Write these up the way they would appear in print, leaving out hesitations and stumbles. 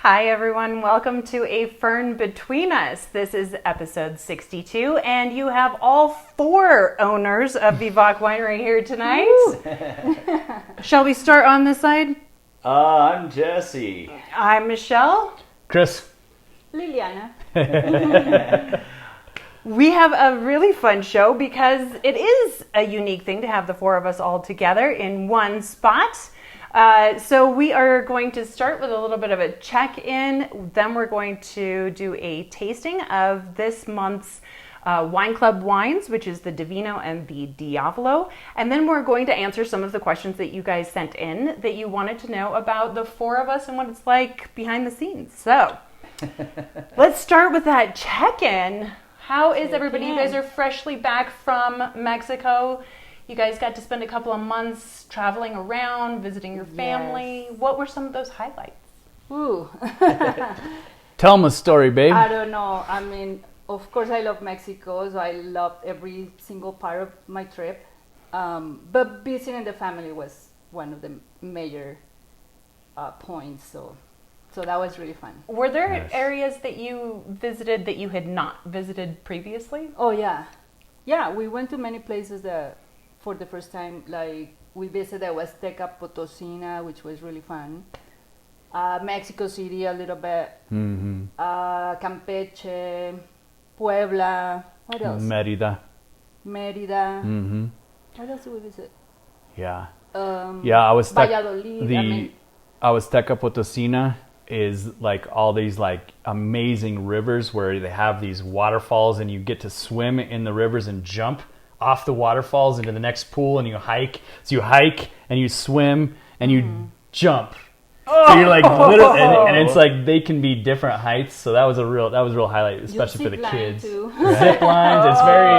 Hi everyone, welcome to A Fern Between Us. This is episode 62 and you have all four owners of Vivac Winery here tonight. Shall we start on this side? I'm Jesse. I'm Michelle. Chris. Liliana. We have a really fun show because it is a unique thing to have the four of us all together in one spot. So we are going to start with a little bit of a check-in. Then we're going to do a tasting of this month's Wine Club wines, which is the Divino and the Diavolo. And then we're going to answer some of the questions that you guys sent in that you wanted to know about the four of us and what it's like behind the scenes. So let's start with that check-in. How is everybody? You guys are freshly back from Mexico. You guys got to spend a couple of months traveling around, visiting your family. Yes. What were some of those highlights? Ooh. Tell them a story, babe. I don't know. I mean, of course I love Mexico, so I loved every single part of my trip. But visiting the family was one of the major points, so that was really fun. Were there areas that you visited that you had not visited previously? Oh, yeah. Yeah, we went to many places that for the first time, like we visited Huasteca Potosina, which was really fun. Mexico City a little bit. Mm-hmm. Campeche, Puebla. What else? Mérida. Mm-hmm. What else did we visit? Yeah. I was Valladolid. Huasteca Potosina is like all these like amazing rivers where they have these waterfalls and you get to swim in the rivers and jump off the waterfalls into the next pool, and you hike. So you hike and you swim and you jump. So you're like literally, and it's like they can be different heights. So that was a real highlight, especially for the kids. Zip lines. It's very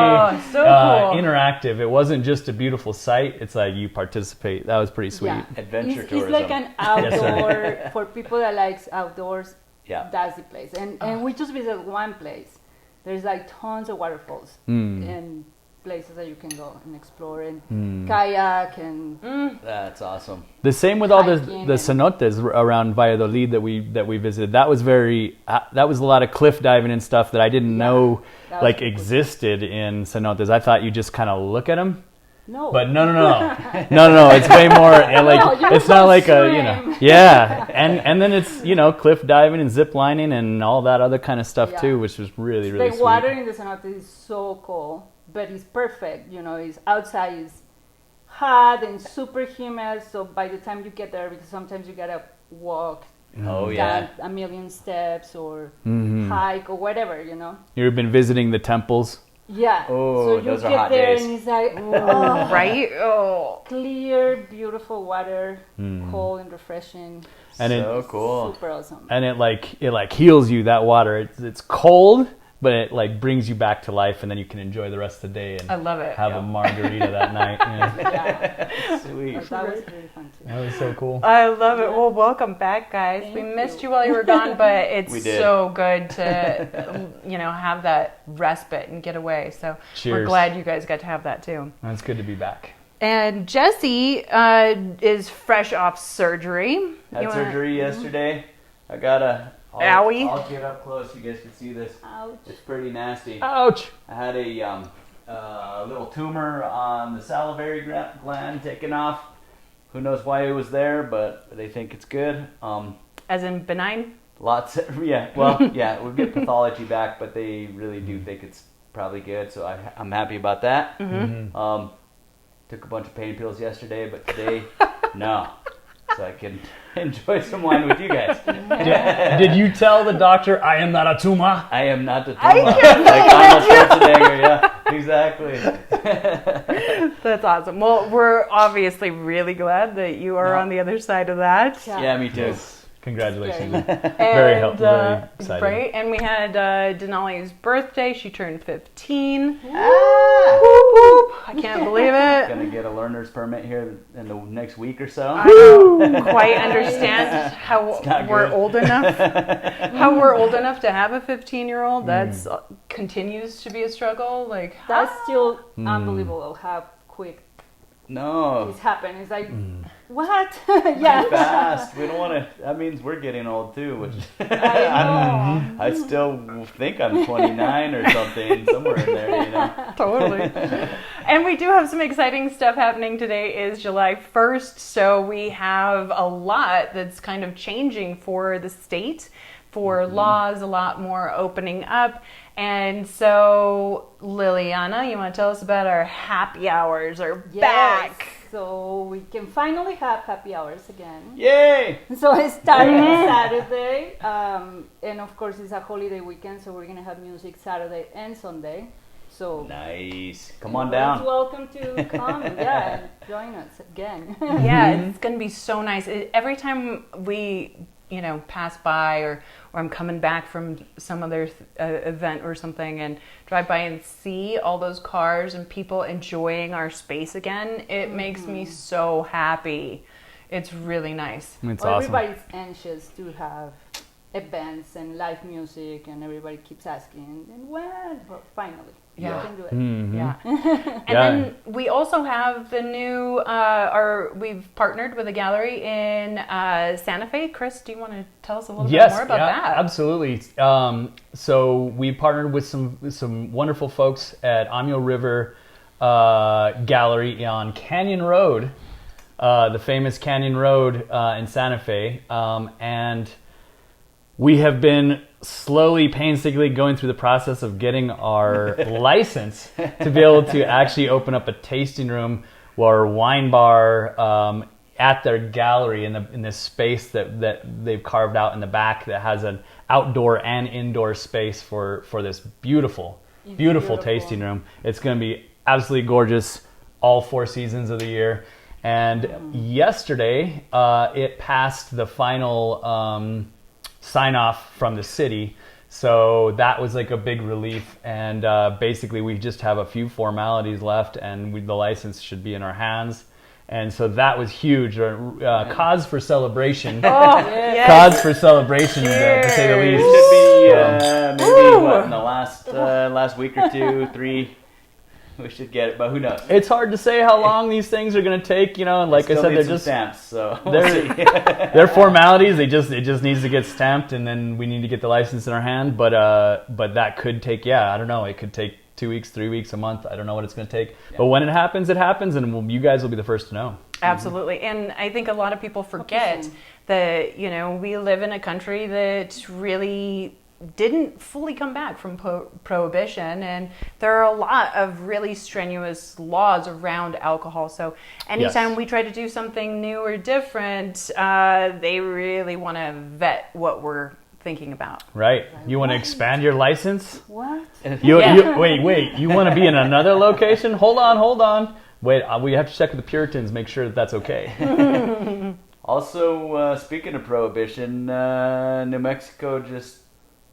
cool. Interactive. It wasn't just a beautiful sight. It's like you participate. That was pretty sweet. Yeah. Adventure tourism. It's like an outdoor for people that likes outdoors. Yeah, that's the place. And we just visited one place. There's like tons of waterfalls and places that you can go and explore and kayak and that's awesome. The same with all the cenotes around Valladolid that we visited. That was that was a lot of cliff diving and stuff that I didn't know like existed in cenotes. I thought you just kind of look at them. No. But no. It's way more like it's not like swim. And then it's cliff diving and zip lining and all that other kind of stuff too, which was really the sweet. water in the cenote is so cold. But it's perfect, it's outside is hot and super humid. So by the time you get there, because sometimes you gotta walk down a million steps or hike or whatever, You've been visiting the temples. Yeah. Oh, so you those are get hot there days. and it's like Right? Oh, clear, beautiful water, cold and refreshing. And so cool. Super awesome. And it heals you. That water. It's cold, but it like brings you back to life, and then you can enjoy the rest of the day and I love it. have a margarita that night. Yeah. Sweet. That was really fun too. That was so cool. I love it. Well, welcome back, guys. We missed you while you were gone, but it's so good to, have that respite and get away. So we're glad you guys got to have that too. It's good to be back. And Jesse is fresh off surgery. Had surgery yesterday. I got Owie. I'll get up close. You guys can see this. Ouch. It's pretty nasty. Ouch. I had a little tumor on the salivary gland taken off. Who knows why it was there, but they think it's good. As in benign? Lots of, we'll get pathology back, but they really do think it's probably good, so I'm happy about that. Mm-hmm. Took a bunch of pain pills yesterday, but today, no. So I can enjoy some wine with you guys. Did you tell the doctor, I am not a tumor? I am not a tumor. Like Arnold Schwarzenegger, yeah, exactly. That's awesome. Well, we're obviously really glad that you are on the other side of that. Yeah, me too. Yes. Congratulations. Very helpful, very excited. Right, and we had Denali's birthday. She turned 15. Ah! Whoop, whoop. I can't believe it. Gonna get a learner's permit here in the next week or so. I don't quite understand how we're old enough. How we're old enough to have a 15-year-old. That's continues to be a struggle. Like that's still unbelievable how quick No. it's happened. It's like What? Too Yeah. fast. We don't want to. That means we're getting old too. Which I still think I'm 29 or something, somewhere in there. You know. Totally. And we do have some exciting stuff happening. Today is July 1st, so we have a lot that's kind of changing for the state, for laws, a lot more opening up. And so, Liliana, you want to tell us about our happy hours are back. So we can finally have happy hours again. Yay! So it's starting Saturday, and of course it's a holiday weekend, so we're gonna have music Saturday and Sunday. So Nice. Come on down. Welcome to come, yeah, and join us again. Yeah, it's going to be so nice. Every time we, pass by or I'm coming back from some other event or something and drive by and see all those cars and people enjoying our space again, it makes me so happy. It's really nice. It's awesome. Everybody's anxious to have events and live music, and everybody keeps asking, and when? But finally, Yeah. we can do it. Mm-hmm. Yeah. And then we also have the new, we've partnered with a gallery in Santa Fe. Chris, do you want to tell us a little bit more about that? Absolutely. So we partnered with some wonderful folks at Amio River Gallery on Canyon Road, the famous Canyon Road in Santa Fe. And we have been slowly, painstakingly going through the process of getting our license to be able to actually open up a tasting room or wine bar at their gallery in this space that they've carved out in the back that has an outdoor and indoor space for this beautiful tasting room. It's going to be absolutely gorgeous all 4 seasons of the year. And yesterday, it passed the final sign off from the city, so that was like a big relief. And basically we just have a few formalities left, and the license should be in our hands. And so that was huge. Cause for celebration. Cause for celebration, to say the least. It should be maybe in the last week or 2, 3. We should get it, but who knows? It's hard to say how long these things are going to take, and like I said, they're just stamps. So they're formalities. It just needs to get stamped, and then we need to get the license in our hand. But that could take, I don't know. It could take 2 weeks, 3 weeks, a month. I don't know what it's going to take. Yeah. But when it happens, and you guys will be the first to know. Absolutely. And I think a lot of people forget that, we live in a country that really didn't fully come back from prohibition, and there are a lot of really strenuous laws around alcohol. So anytime we try to do something new or different, they really want to vet what we're thinking about. Right. You want to expand your license? What? Wait. You want to be in another location? Hold on. Wait, we have to check with the Puritans, make sure that's okay. Also, speaking of prohibition, New Mexico just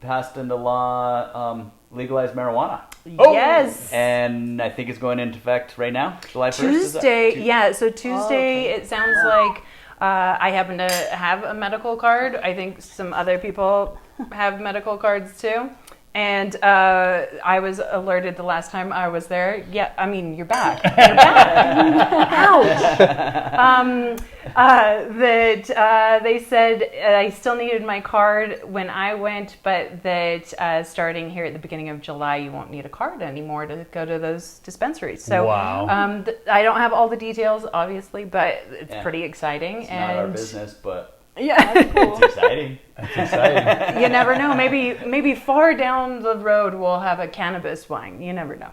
passed into law legalized marijuana. Yes. And I think it's going into effect right now, July 1st. Tuesday. So Tuesday, it sounds like I happen to have a medical card. I think some other people have medical cards too. And I was alerted the last time I was there. Yeah, I mean, you're back. Ouch. That they said I still needed my card when I went, but that starting here at the beginning of July, you won't need a card anymore to go to those dispensaries. So wow. I don't have all the details, obviously, but it's pretty exciting. It's not our business, but... Yeah, cool. It's exciting. You never know. Maybe far down the road we'll have a cannabis wine. You never know.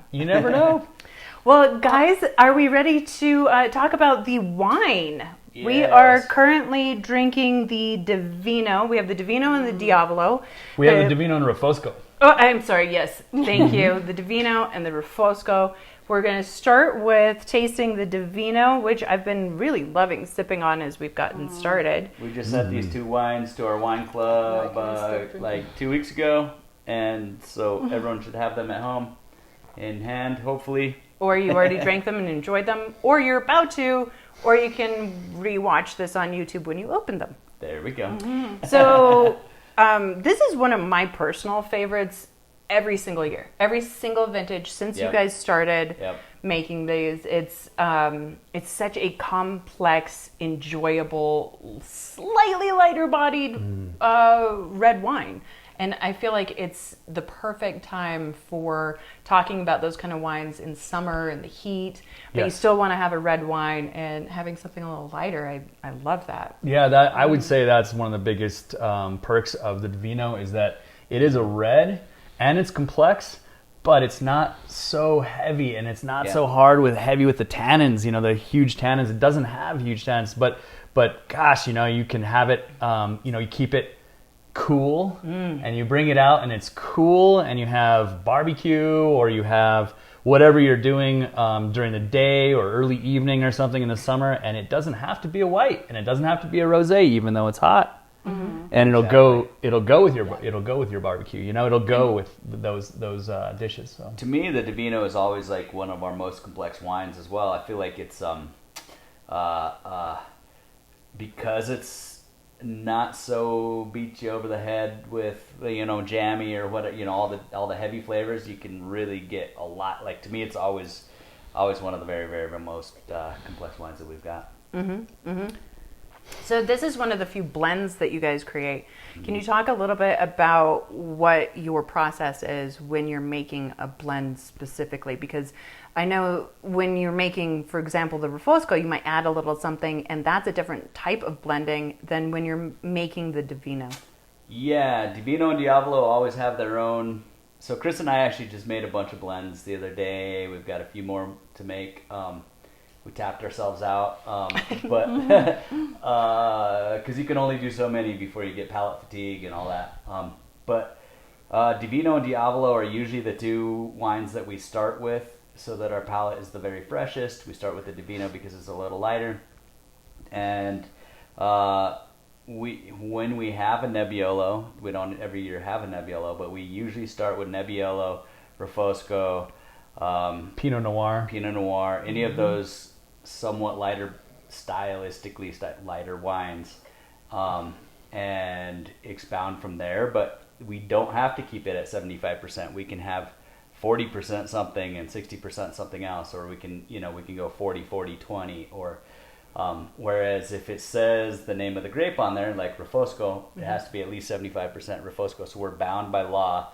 Well, guys, are we ready to talk about the wine? Yes. We are currently drinking the Divino. We have the Divino and the Diavolo. We have the Divino and Refosco. Oh, I'm sorry. Yes, thank you. The Divino and the Refosco. We're going to start with tasting the Divino, which I've been really loving sipping on as we've gotten started. We just sent these 2 wines to our wine club like 2 weeks ago, and so everyone should have them at home in hand, hopefully. Or you already drank them and enjoyed them, or you're about to, or you can rewatch this on YouTube when you open them. There we go. So this is one of my personal favorites. every single year, every single vintage since you Yep. guys started Yep. making these. It's such a complex, enjoyable, slightly lighter bodied red wine. And I feel like it's the perfect time for talking about those kind of wines in summer and the heat, but you Yes. still want to have a red wine and having something a little lighter. I love that. Yeah, that I would say that's one of the biggest perks of the Divino is that it is a red and it's complex, but it's not so heavy and it's not Yeah. so hard heavy with the tannins. You know, the huge tannins. It doesn't have huge tannins, but gosh, you know, you can have it. You know, you keep it cool and you bring it out and it's cool and you have barbecue or you have whatever you're doing during the day or early evening or something in the summer, and it doesn't have to be a white and it doesn't have to be a rosé even though it's hot. And it'll go with your barbecue, you know, it'll go with those dishes. So To me, the Divino is always like one of our most complex wines as well. I feel like it's because it's not so beat you over the head with, you know, jammy or what, you know, all the heavy flavors. You can really get a lot. Like, to me, it's always one of the very, very, very most complex wines that we've got. So this is one of the few blends that you guys create. Can you talk a little bit about what your process is when you're making a blend specifically? Because I know when you're making, for example, the Refosco, you might add a little something, and that's a different type of blending than when you're making the Divino. Yeah, Divino and Diavolo always have their own. So Chris and I actually just made a bunch of blends the other day. We've got a few more to make. We tapped ourselves out, but because you can only do so many before you get palate fatigue and all that. But Divino and Diavolo are usually the two wines that we start with, so that our palate is the very freshest. We start with the Divino because it's a little lighter, and when we have a Nebbiolo, we don't every year have a Nebbiolo, but we usually start with Nebbiolo, Refosco, Pinot Noir, any of those somewhat lighter, stylistically lighter wines, and expound from there. But we don't have to keep it at 75%. We can have 40% something and 60% something else, or we can go 40-40-20, or whereas if it says the name of the grape on there, like Refosco, it has to be at least 75% Refosco. So we're bound by law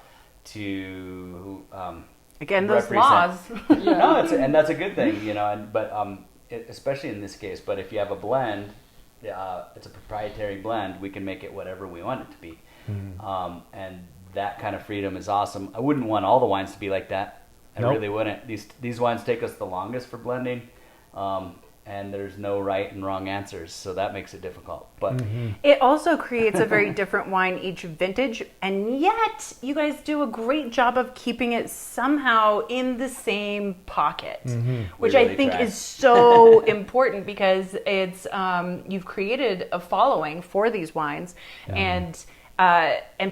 to Again, those represent- laws. No, and that's a good thing, you know. But especially in this case. But if you have a blend, it's a proprietary blend. We can make it whatever we want it to be, and that kind of freedom is awesome. I wouldn't want all the wines to be like that. I Nope. really wouldn't. These wines take us the longest for blending, and there's no right and wrong answers, so that makes it difficult. But It also creates a very different wine each vintage, and yet you guys do a great job of keeping it somehow in the same pocket, which really I think try. is so important, because it's you've created a following for these wines, and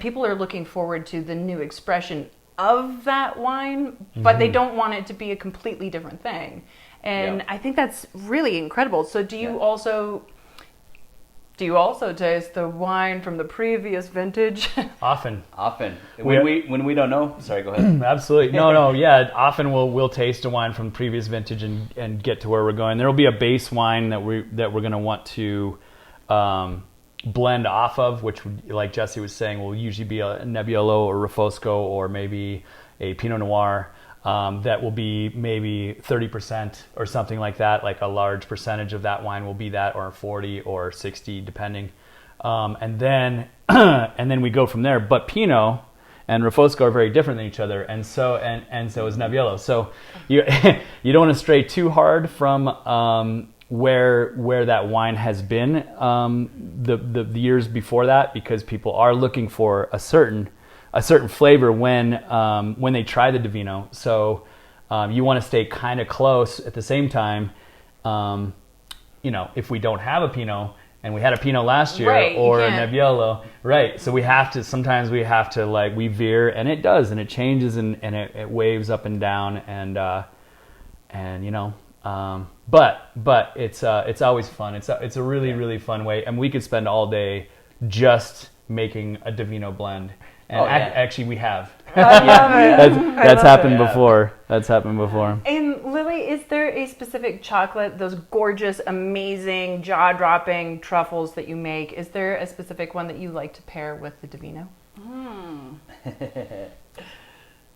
people are looking forward to the new expression of that wine, but they don't want it to be a completely different thing. And Yeah. I think that's really incredible. So do you also taste the wine from the previous vintage? often. when we don't know, sorry, go ahead. Absolutely. No, yeah. Often we'll taste a wine from previous vintage and get to where we're going. There will be a base wine that we're going to want to blend off of, which, like Jesse was saying, will usually be a Nebbiolo or Refosco or maybe a Pinot Noir. That will be maybe 30% or something like that. Like a large percentage of that wine will be that, or 40 or 60, depending. And then we go from there. But Pinot and Refosco are very different than each other, and so is Nebbiolo. So you you don't want to stray too hard from where that wine has been the years before that, because people are looking for a certain flavor when they try the Divino. So you want to stay kind of close at the same time. If we don't have a Pinot and we had a Pinot last year, Right, or a can't. Nebbiolo, right? So sometimes we have to we veer, and it does, and it changes, and it waves up and down, but it's always fun. It's a really really fun way, and we could spend all day just making a Divino blend. And actually, we have. I love it. That's happened before. That's happened before. And Lily, is there a specific chocolate, those gorgeous, amazing, jaw-dropping truffles that you make? Is there a specific one that you like to pair with the Divino?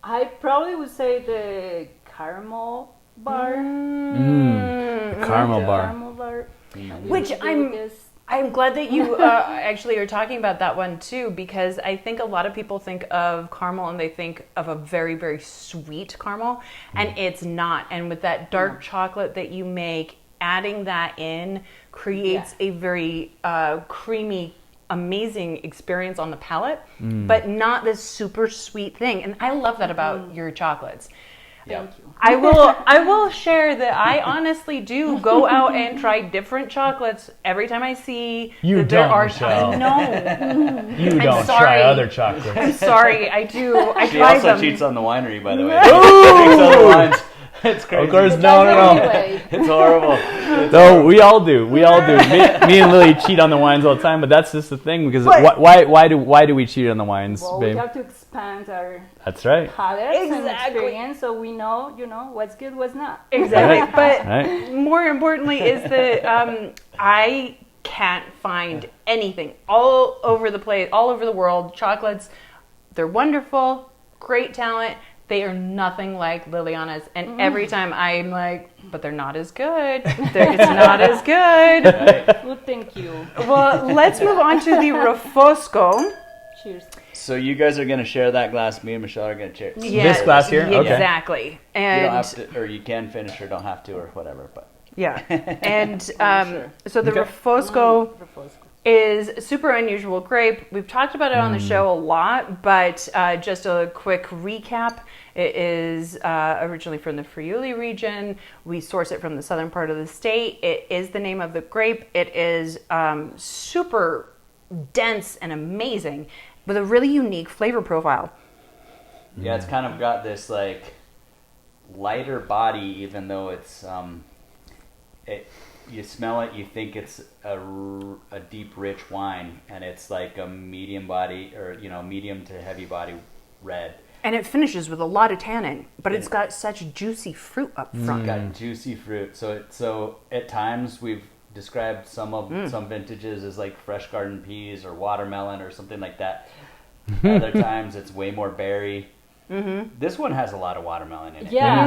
I probably would say the caramel bar. The caramel bar. Caramel bar. Which I'm glad that you actually are talking about that one too, because I think a lot of people think of caramel and they think of a very, very sweet caramel, and it's not. And with that dark chocolate that you make, adding that in creates a very creamy, amazing experience on the palate, but not this super sweet thing. And I love that about your chocolates. Thank you. I will share that I honestly do go out and try different chocolates every time I see You that there don't, are. Michelle. I know. You don't sorry. try other chocolates. I'm sorry. I do. I She try also them. cheats on the winery, by the way. She drinks other wines. It's crazy. Of course, But no. anyway, It's horrible. No, we all do. We all do. Me and Lily cheat on the wines all the time, but that's just the thing. Because But- why do we cheat on the wines, well, babe? we have to expand our That's right. palates and Exactly. experience, so we know, what's good, what's not. Exactly. Right. But Right. more importantly is that I can't find anything all over the place, all over the world. Chocolates, they're wonderful, great talent. They are nothing like Liliana's. And every time I'm like, but they're not as good. It's not as good. Right. Well, thank you. Well, let's move on to the Refosco. Cheers. So you guys are going to share that glass. Me and Michelle are going to share. Yeah, This glass here? Okay. Exactly. You And don't have to, or you can finish or don't have to or whatever. But yeah. And Sure. so the Okay. Refosco Refosco. is super unusual grape. We've talked about it on the show a lot, but just a quick recap. It is originally from the Friuli region. We source it from the southern part of the state. It is the name of the grape. It is super dense and amazing with a really unique flavor profile. yeah, it's kind of got this like lighter body, even though it's you smell it, you think it's a deep, rich wine, and it's like a medium body or medium to heavy body red. And it finishes with a lot of tannin, but it's got such juicy fruit up front. Got juicy fruit. So at times we've described some vintages as like fresh garden peas or watermelon or something like that. Other times it's way more berry. This one has a lot of watermelon in it. Yeah,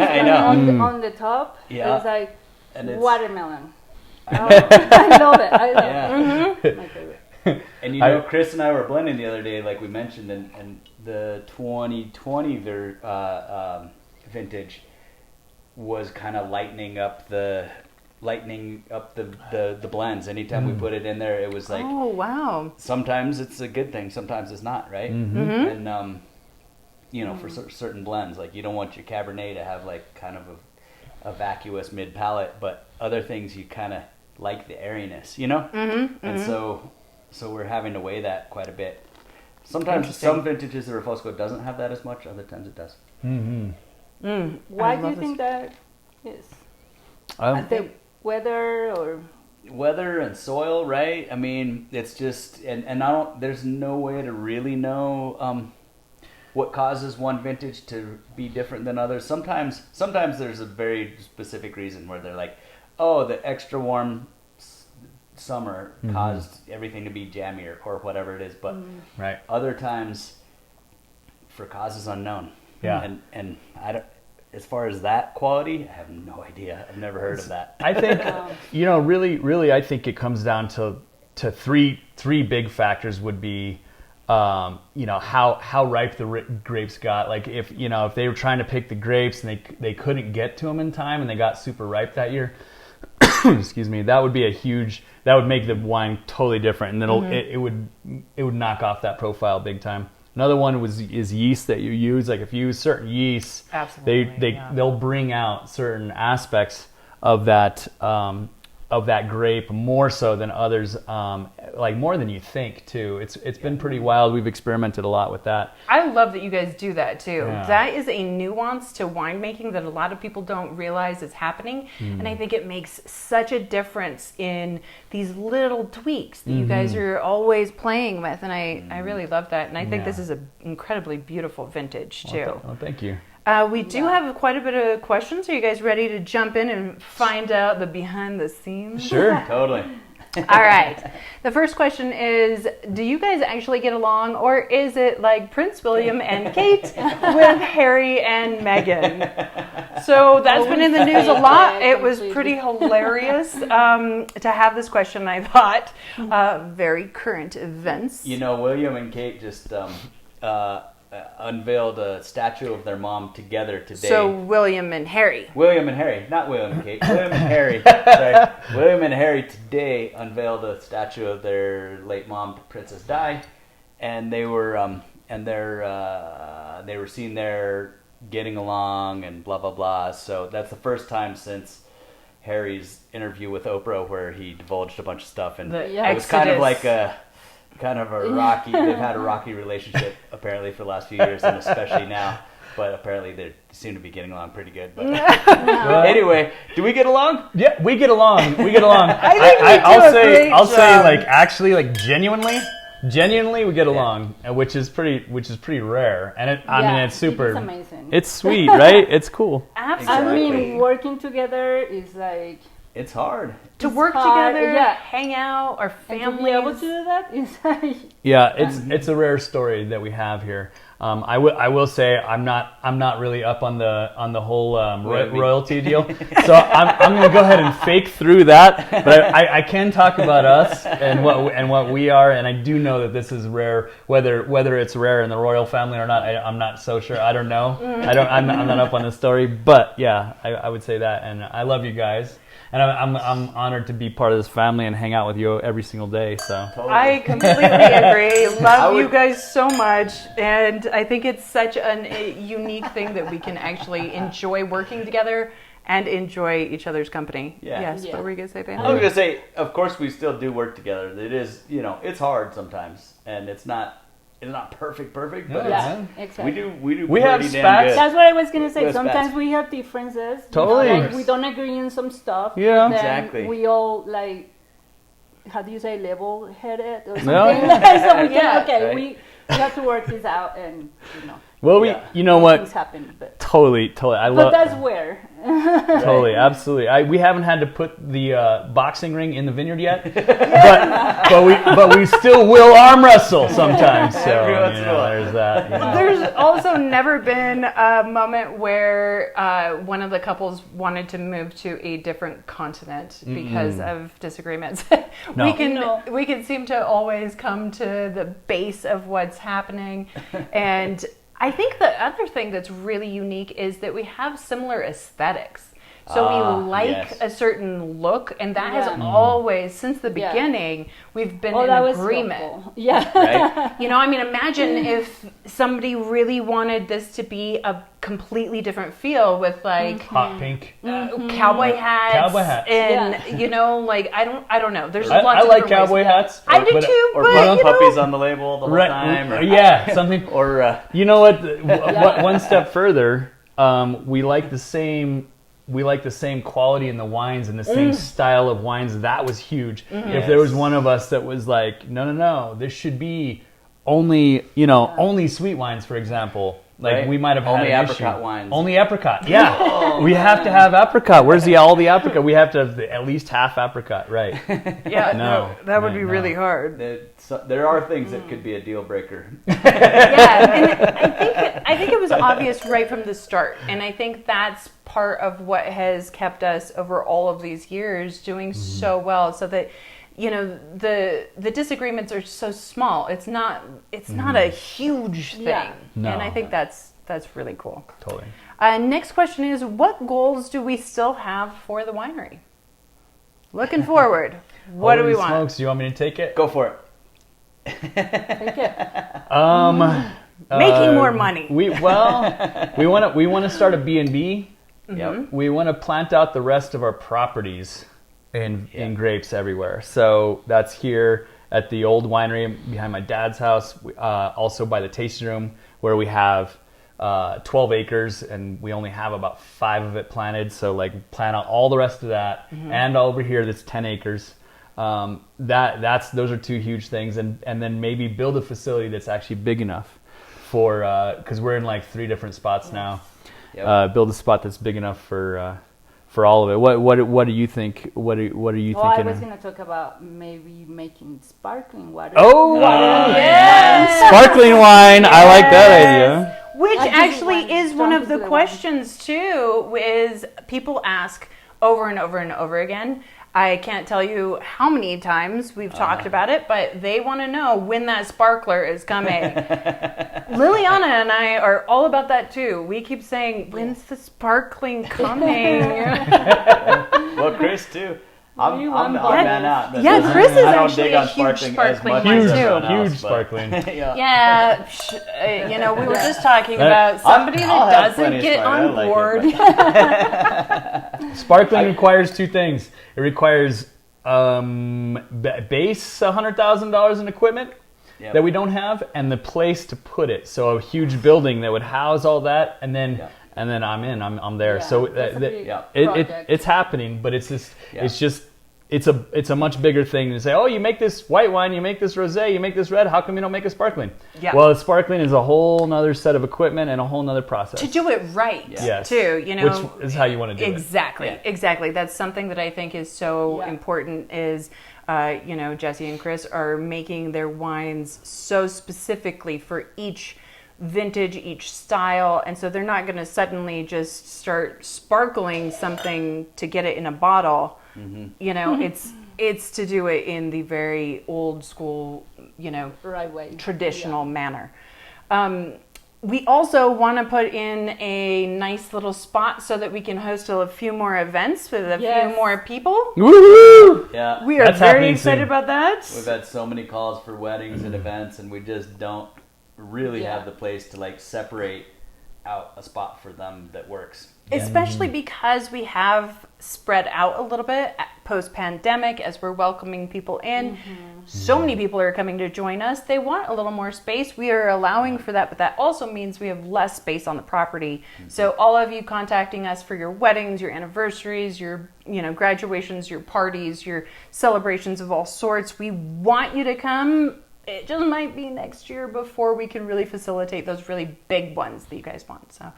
I know. On the top, Yeah. it's like And it's watermelon. I love it. I love yeah. it. My favorite. And Chris and I were blending the other day, like we mentioned, and the 2020 vintage was kind of lightening up the blends. Anytime we put it in there, it was like, Oh, wow. sometimes it's a good thing, sometimes it's not, right? And for certain blends, like you don't want your Cabernet to have like kind of a vacuous mid palate, but other things you kind of like the airiness, and so we're having to weigh that quite a bit. Sometimes some vintages the Refosco doesn't have that as much, other times it does. Why I do you love think that is? Um, Weather or Weather and soil, right? I mean, it's just, and I don't, there's no way to really know what causes one vintage to be different than others. Sometimes there's a very specific reason where they're like, oh, the extra warm summer caused everything to be jammier or whatever it is. But right. other times, for causes unknown. Yeah. And I don't. As far as that quality, I have no idea. I've never heard of that. I think really, I think it comes down to three big factors. Would be, how ripe the grapes got. Like if they were trying to pick the grapes and they couldn't get to them in time and they got super ripe that year. Excuse me. That would be that would make the wine totally different, and then it would knock off that profile big time. Another one is yeast that you use. Like if you use certain yeasts, Absolutely, they'll bring out certain aspects of that of that grape more so than others, like more than you think too. It's been pretty wild. We've experimented a lot with that. I love that you guys do that too. Yeah. That is a nuance to winemaking that a lot of people don't realize is happening. And I think it makes such a difference in these little tweaks that you guys are always playing with. And I really love that. And I think this is an incredibly beautiful vintage too. Well, thank you. We do have quite a bit of questions. Are you guys ready to jump in and find out the behind the scenes? Sure. Totally. All right. The first question is, do you guys actually get along, or is it like Prince William and Kate with Harry and Meghan? So that's been in the news a lot. It was pretty hilarious to have this question, I thought. Very current events. You know, William and Kate just unveiled a statue of their mom together today. So William and Harry. William and Harry, not William and Kate. William and Harry. Sorry. William and Harry today unveiled a statue of their late mom, Princess Di, and they were seen there getting along and blah blah blah. So that's the first time since Harry's interview with Oprah where he divulged a bunch of stuff, and it was kind of like a rocky. They've had a rocky relationship apparently for the last few years, and especially now. But apparently they seem to be getting along pretty good. But anyway, do we get along? Yeah, we get along. We get along. I'll say like actually like genuinely we get along, which is pretty rare. And I mean it's super. It's amazing. It's sweet, right? It's cool. Absolutely. I mean, working together is like. It's hard. To work hard, together, hang out, our And families. to be able to do that is like. Yeah, it's a rare story that we have here. I will say I'm not really up on the whole royalty deal, so I'm going to go ahead and fake through that. But I can talk about us and what we are, and I do know that this is rare. Whether it's rare in the royal family or not, I'm not so sure. I don't know. I'm not up on the story, but yeah, I would say that, and I love you guys. And I'm honored to be part of this family and hang out with you every single day. So Totally. I completely agree. Love you guys so much, and I think it's such a unique thing that we can actually enjoy working together and enjoy each other's company. Yeah. Yes. Yeah. What were you gonna say, Ben? I was gonna say, of course, we still do work together. It is, it's hard sometimes, and it's not perfect, but Yeah, exactly. we have pretty damn spats. good. That's what I was gonna say. With Sometimes spats. we have differences. Totally. Like, we don't agree on some stuff. Yeah. Then Exactly. We all like, how do you say, level-headed or something? Yeah. So we Yeah. can, Right. we have to work this out, and well, Yeah. you know what? things happen. But Totally. I love. that's where. Totally, absolutely. We haven't had to put the boxing ring in the vineyard yet, but we still will arm wrestle sometimes. So Every once in a while. there's that. There's also never been a moment where one of the couples wanted to move to a different continent because of disagreements. No. We can seem to always come to the base of what's happening, and I think the other thing that's really unique is that we have similar aesthetics. So we like yes. a certain look, and that has Yeah. always, since the Yeah. beginning, we've been that in was agreement. helpful. Yeah. Right? You know, I mean, imagine if somebody really wanted this to be a completely different feel with like Hot pink. cowboy hats. Cowboy hats. And you know, like I don't know. There's lots I of like different ways. cowboy hats. I do too, Or but putting you puppies know, on the label the whole Right. time. Or, Yeah, something. Or You know what? One step further, we like the same. We like the same quality in the wines and the same style of wines. That was huge. If there was one of us that was like, no, this should be only sweet wines, for example. Like Right. we might have had Only an apricot issue. wines. Only apricot. Yeah, we have to have apricot. Where's all the apricot? We have to have at least half apricot, right? yeah, No, that would no, be no. really hard. there are things that could be a deal breaker. Yeah, and I think it was obvious right from the start, and I think that's part of what has kept us over all of these years doing so well, so that the disagreements are so small. It's not a huge thing, Yeah. No. and I think that's really cool. Totally. Next question is, what goals do we still have for the winery? Looking forward, what do we Holy want? smokes, do you want me to take it? Go for it. Take it. Making more money. We want to start a B&B. Yep. We want to plant out the rest of our properties in grapes everywhere. So that's here at the old winery behind my dad's house, also by the tasting room where we have 12 acres and we only have about 5 of it planted. So like plant out all the rest of that, and over here that's 10 acres. Those are 2 huge things, and then maybe build a facility that's actually big enough for because we're in like 3 different spots now. Yep. Build a spot that's big enough for all of it. What do you think? What are you thinking? I was going to talk about maybe making sparkling water. Oh, yes! Sparkling wine. Yes. I like that idea. Which actually is one of the questions too. Is people ask over and over and over again. I can't tell you how many times we've talked about it, but they want to know when that sparkler is coming. Liliana and I are all about that too. We keep saying, when's the sparkling coming? Well, Chris too. I'm the odd man out. Chris is actually a huge sparkling wine too. Huge sparkling. We were just talking about somebody that doesn't get on board. Sparkling requires 2 things. It requires base $100,000 in equipment that we don't have, and the place to put it. So a huge building that would house all that, and then I'm there. So it's happening, but it's a much bigger thing to say, oh, you make this white wine, you make this rosé, you make this red, how come you don't make a sparkling? Yeah. Well, sparkling is a whole nother set of equipment and a whole nother process. To do it right, too. Which is how you want to do it. Exactly. That's something that I think is so important is, Jesse and Chris are making their wines so specifically for each vintage, each style, and so they're not going to suddenly just start sparkling something to get it in a bottle. It's to do it in the very old school, right way, traditional manner. We also want to put in a nice little spot so that we can host a few more events with a few more people. Woo-hoo! Yeah, we are very excited about that. We've had so many calls for weddings and events, and we just don't really have the place to like separate out a spot for them that works. Especially because we have spread out a little bit post-pandemic as we're welcoming people in. So many people are coming to join us. They want a little more space. We are allowing for that, but that also means we have less space on the property. So all of you contacting us for your weddings, your anniversaries, your graduations, your parties, your celebrations of all sorts, we want you to come. It just might be next year before we can really facilitate those really big ones that you guys want. So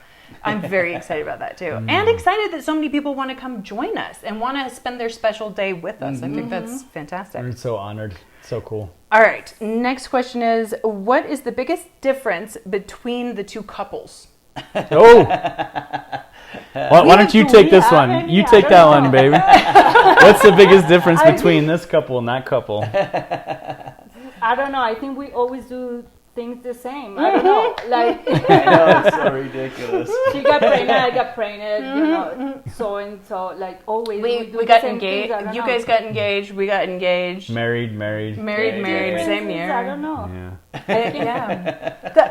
I'm very excited about that too. And excited that so many people want to come join us and want to spend their special day with us. I think that's fantastic. We're so honored. So cool. All right. Next question is, what is the biggest difference between the 2 couples? Oh. Why don't you take this one? You take that one, baby. What's the biggest difference between this couple and that couple? I don't know. I think we always do things the same. I don't know. Like I know, it's so ridiculous. She got pregnant, I got pregnant, so and so. Like always, we got engaged. You guys got engaged. We got engaged. Married. Same year. I don't know. Yeah.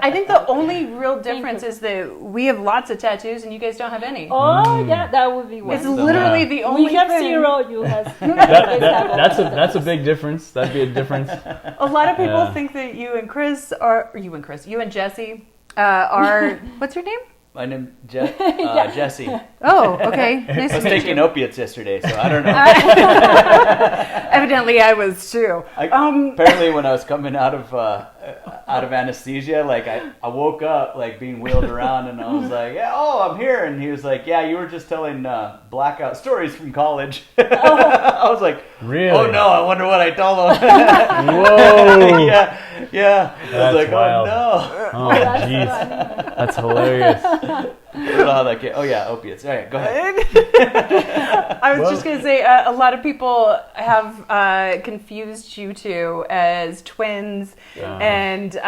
I think the only real difference is that we have lots of tattoos and you guys don't have any. Oh yeah, that would be one. It's literally the only. We have thing. 0. You have. That's a big difference. That'd be a difference. A lot of people think that you and Jesse are. What's your name? My name Jesse. Oh, okay. Nice I was to meet taking you. opiates yesterday, so I don't know. Evidently, I was too. Apparently, when I was coming out of anesthesia, like I woke up like being wheeled around, and I was like, "Yeah, I'm here." And he was like, "Yeah, you were just telling blackout stories from college." I was like, "Really? Oh no, I wonder what I told him." Whoa! yeah. I was like, wild. "Oh no!" Oh jeez, that's hilarious. I don't know how that came. Oh yeah, opiates. All right, go ahead. I was just gonna say a lot of people have confused you two as twins, and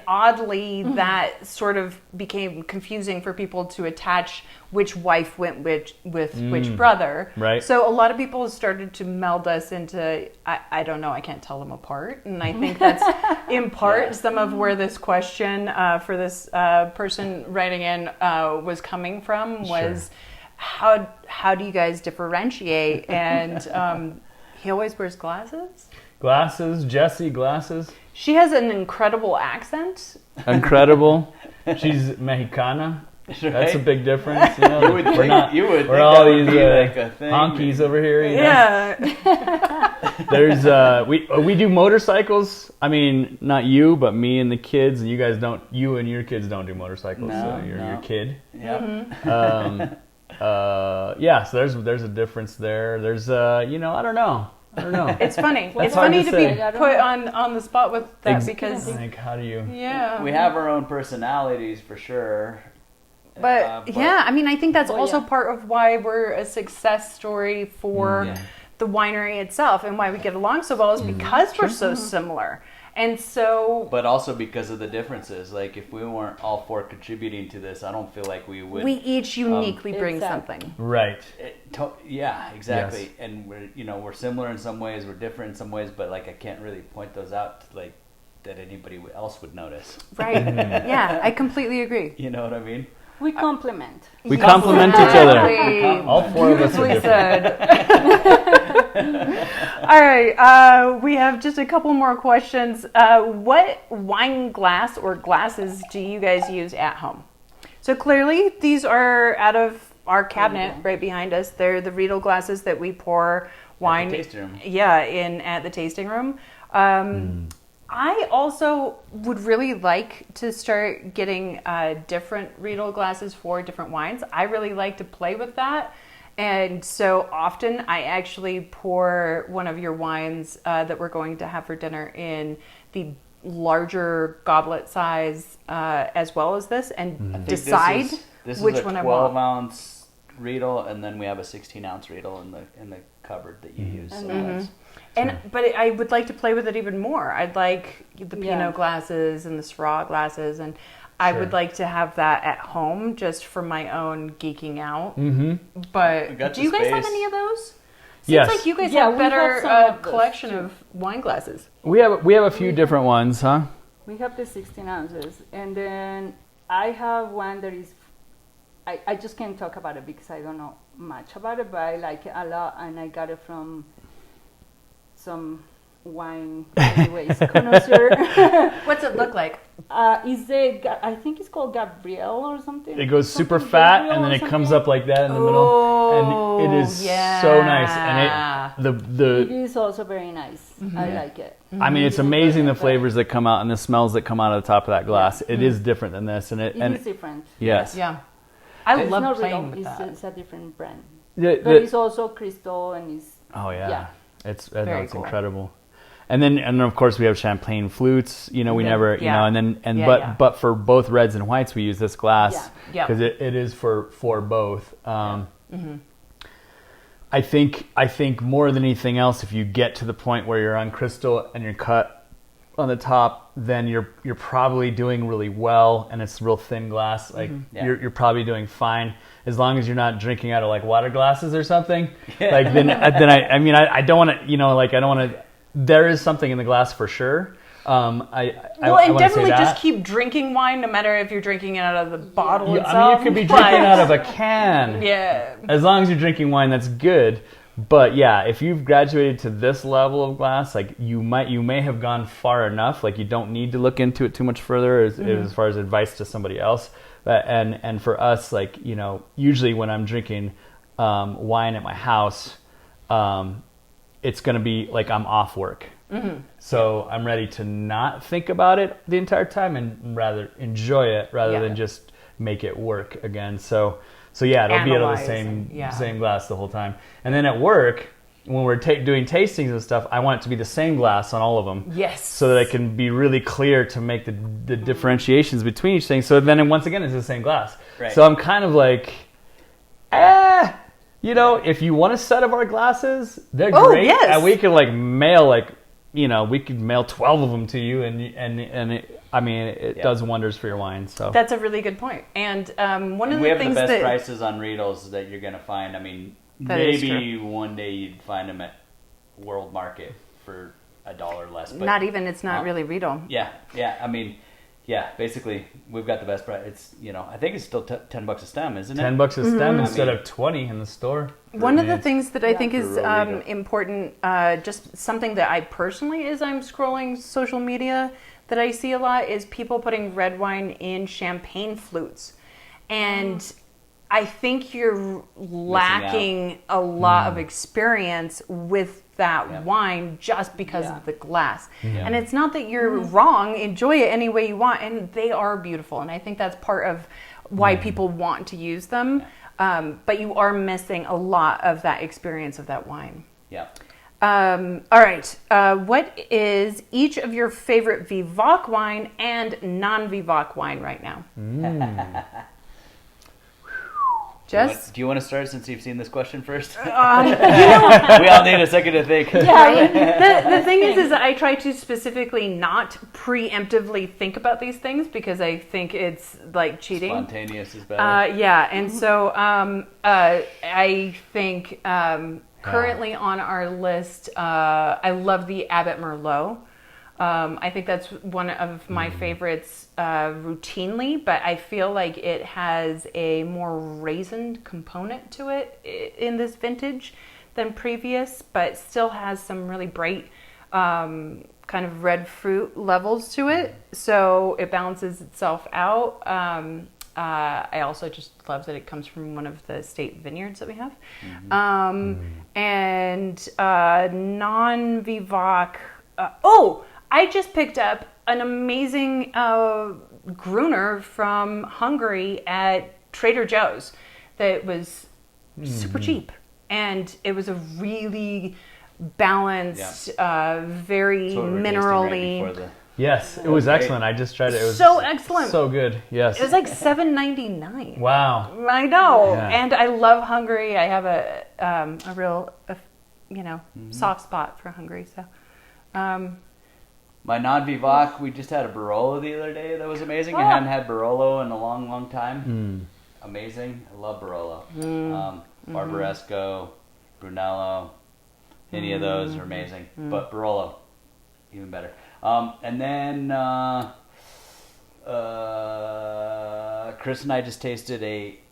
oddly that sort of became confusing for people to attach which wife went with which brother. Right. So a lot of people started to meld us into I don't know, I can't tell them apart, and I think that's in part some of where this question for this person writing in was coming from was how do you guys differentiate? And he always wears glasses. Glasses, Jessie, glasses. She has an incredible accent. Incredible. She's Mexicana. Right? That's a big difference. You know, You would think we're all that would these be like a thing. honkies over here. You know? Yeah. There's we do motorcycles. I mean, not you, but me and the kids. And you guys don't. You and your kids don't do motorcycles. No, so you're no. your kid. Yep. Yeah. So there's a difference there. There's I don't know. It's funny. It's hard funny to to be say. put on the spot with that because Like, how do you? yeah. We have our own personalities for sure. But yeah, I mean, I think that's Well, also yeah. part of why we're a success story for Yeah. the winery itself and why we get along so well is because we're so similar. And so, But also because of the differences. Like if we weren't all four contributing to this, I don't feel like we would. we each uniquely bring Exactly. something. Right. Yeah, exactly. Yes. And we're similar in some ways, we're different in some ways, but like I can't really point those out to, like that anybody else would notice. Right. Yeah, I completely agree. You know what I mean? We complement. We complement each other. Exactly. All four of us are Beautifully different. said. All right, we have just a couple more questions. What wine glass or glasses do you guys use at home? So clearly, these are out of our cabinet right behind us. They're the Riedel glasses that we pour wine. tasting room. Yeah, in at the tasting room. I also would really like to start getting different Riedel glasses for different wines. I really like to play with that. And so often I actually pour one of your wines that we're going to have for dinner in the larger goblet size as well as this and decide this which is a one I 12 want. ounce Riedel, and then we have a 16 ounce Riedel in the cupboard that you use. So that's- But I would like to play with it even more. I'd like the Pinot Yeah. glasses and the Syrah glasses, and I Sure. would like to have that at home just for my own geeking out. Mm-hmm. We But got do the you guys have space. any of those? Seems Yes. like you guys Yeah, have we have better some of those, collection too. of wine glasses. We have a few different ones, huh? We have the 16 ounces, and then I have one that is. I just can't talk about it because I don't know much about it, but I like it a lot, and I got it from some wine, anyways, connoisseur. What's it look like? I think it's called Gabrielle or something. It goes super Something fat, Gabrielle and then or it comes something. up like that in the middle, and it is so nice. And It the is also very nice. I like it. I mean, it's amazing the flavors that come out and the smells that come out of the top of that glass. It is different than this, and It and is different. yes, Yeah. I It's love not playing Riedel, with it's, that. it's a different brand. The- But it's also crystal and it's oh yeah, yeah. it's Very it's cool. incredible. And then of course we have champagne flutes. We never Yeah. Yeah. but for both reds and whites we use this glass Yeah. because it is for both. I think more than anything else, if you get to the point where you're on crystal and you're cut on the top, then you're probably doing really well, and it's real thin glass. Like Yeah. you're probably doing fine as long as you're not drinking out of like water glasses or something. Like then I don't want to I don't want to. There is something in the glass for sure. I wanna definitely say just that. keep drinking wine, no matter if you're drinking it out of the bottle Yeah, itself. I mean, you could be drinking out of a can. Yeah. As long as you're drinking wine, that's good. But yeah, if you've graduated to this level of glass, like you may have gone far enough. Like you don't need to look into it too much further as far as advice to somebody else. And for us, like usually when I'm drinking wine at my house, it's going to be like I'm off work. So I'm ready to not think about it the entire time and rather enjoy it rather than just make it work again. So yeah, it'll be out of the same glass the whole time. And then at work, when we're doing tastings and stuff, I want it to be the same glass on all of them. Yes. So that I can be really clear to make the differentiations between each thing. So then once again, it's the same glass. Right. So I'm kind of like, if you want a set of our glasses, they're great. Yes. And we can mail we could mail 12 of them to you, and it does wonders for your wine. So That's a really good point. And one of we the have things the best that prices on Riedels that you're gonna find. I mean, That is maybe one day you'd find them at World Market for $1 less. But it's not really Riedel. yeah. I mean, yeah, basically we've got the best price. It's I think it's still $10 a stem, isn't it? $10 a stem instead I mean, of 20 in the store. One of the things that I think is Rosado. important, just something that I personally, as I'm scrolling social media, that I see a lot is people putting red wine in champagne flutes. And I think you're lacking a lot of experience with that wine just because of the glass. Yeah. And it's not that you're wrong. Enjoy it any way you want. And they are beautiful. And I think that's part of why people want to use them. But you are missing a lot of that experience of that wine. Yeah. All right. What is each of your favorite Vivac wine and non-Vivac wine right now? Jess? Do you want to start since you've seen this question first? We all need a second to think. The thing is I try to specifically not preemptively think about these things because I think it's like cheating. Spontaneous is better. And so I think currently on our list, I love the Abbott Merlot. I think that's one of my favorites routinely, but I feel like it has a more raisined component to it in this vintage than previous, but still has some really bright kind of red fruit levels to it. So it balances itself out. I also just love that it comes from one of the state vineyards that we have. And non-Vivac... I just picked up an amazing Gruner from Hungary at Trader Joe's that was super cheap. And it was a really balanced, very minerally... Yes, it was excellent. I just tried it. It was so excellent. So good. Yes. It was like $7.99. Wow. I know. Yeah. And I love Hungary. I have a real, soft spot for Hungary. So... My non-Vivac, we just had a Barolo the other day that was amazing. I hadn't had Barolo in a long, long time. Amazing. I love Barolo. Barbaresco, Brunello, any of those are amazing. But Barolo, even better. And then Chris and I just tasted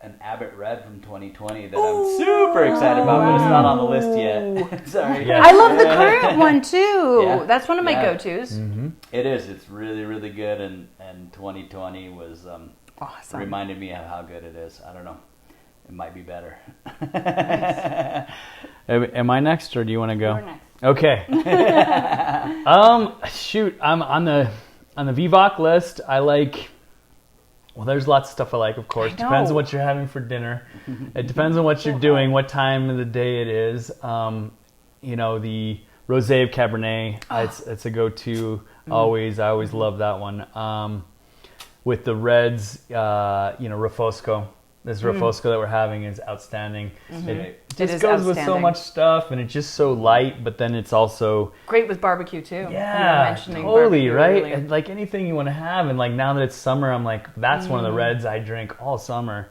an Abbott Red from 2020 that I'm super excited about, but it's not on the list yet. Sorry. Yes. I love the current one too. Yeah. That's one of my go-tos. It is. It's really, really good. And 2020 was Awesome. reminded me of how good it is. I don't know. It might be better. Am I next, or do you want to go? You're next. Okay. I'm on the Vivac list. I like. Well, there's lots of stuff I like, of course. Depends on what you're having for dinner. It depends on what you're doing, what time of the day it is. The Rosé of Cabernet, it's a go-to always. I always love that one. With the reds, Refosco. This Refosco that we're having is outstanding. It just goes with so much stuff, and it's just so light, but then it's also... Great with barbecue, too. Yeah, totally, right? Really. And like anything you want to have, and like now that it's summer, I'm like, that's one of the reds I drink all summer.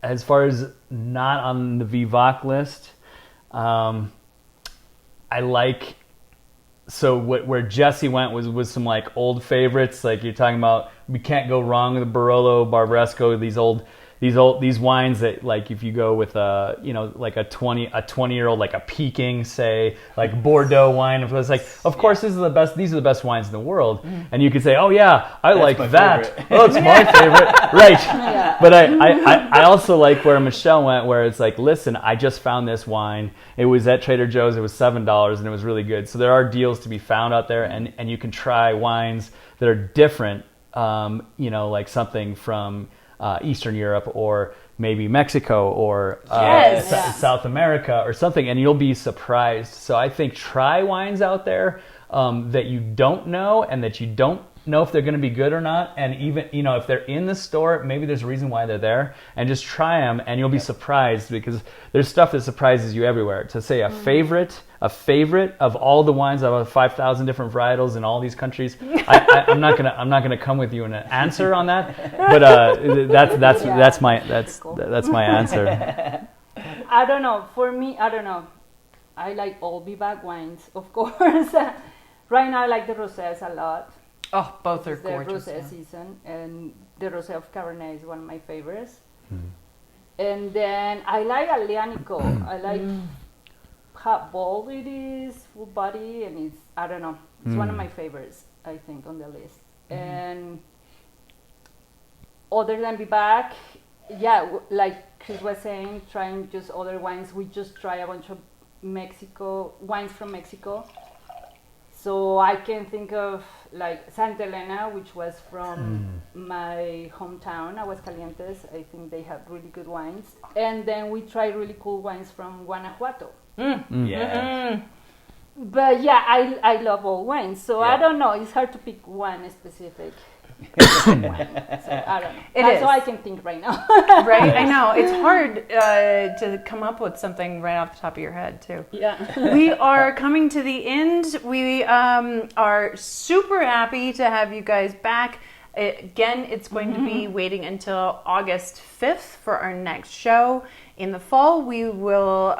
As far as not on the Vivac list, I like... So where Jesse went was some like old favorites, like you're talking about. We can't go wrong with the Barolo, Barbaresco, these wines that, like, if you go with like a 20-year-old, like a Peking, say, like Bordeaux wine, it's like, of course these are the best wines in the world, and you could say, oh yeah, I like that. Favorite. Oh, it's my favorite, right? Yeah. But I also like where Michelle went, where it's like, listen, I just found this wine. It was at Trader Joe's. It was $7, and it was really good. So there are deals to be found out there, and you can try wines that are different. Like something from Eastern Europe, or maybe Mexico, or South America, or something, and you'll be surprised. So I think try wines out there that you don't know, and that you don't know if they're going to be good or not. And even, if they're in the store, maybe there's a reason why they're there, and just try them, and you'll be surprised, because there's stuff that surprises you everywhere. To say a favorite of all the wines, of 5,000 different varietals in all these countries, I'm not gonna come with you an answer on that, but that's my answer. I don't know. For me, I don't know. I like all Vivac wines, of course. Right now, I like the rosés a lot. Oh, both are It's the gorgeous. rosé Yeah. season, and the rosé of Cabernet is one of my favorites. And then I like Aglianico. I like how bold it is, full body, and it's, I don't know, it's one of my favorites, I think, on the list. And other than Vivac, yeah, like Chris was saying, trying just other wines. We just try a bunch of wines from Mexico. So I can think of like Santa Elena, which was from my hometown, Aguascalientes. I think they have really good wines. And then we try really cool wines from Guanajuato. Yeah. But yeah, I love all wines. So I Yeah. don't know. It's hard to pick one specific wine. So I don't know. That's all I can think right now. Right? I know. It's hard to come up with something right off the top of your head, too. Yeah. We are coming to the end. We are super happy to have you guys back. Again, it's going to be waiting until August 5th for our next show. In the fall, we will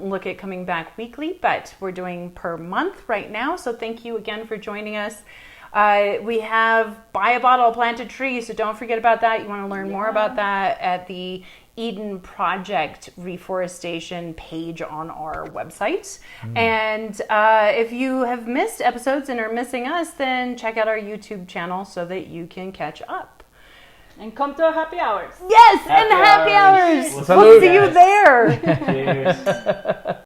look at coming back weekly, but we're doing per month right now. So thank you again for joining us. We have Buy a Bottle, Plant a Tree, so don't forget about that. You want to learn more about that at the Eden Project Reforestation page on our website. And if you have missed episodes and are missing us, then check out our YouTube channel so that you can catch up. And come to our happy hours. Yes, and happy hours. We'll We'll see you you guys. there. Cheers.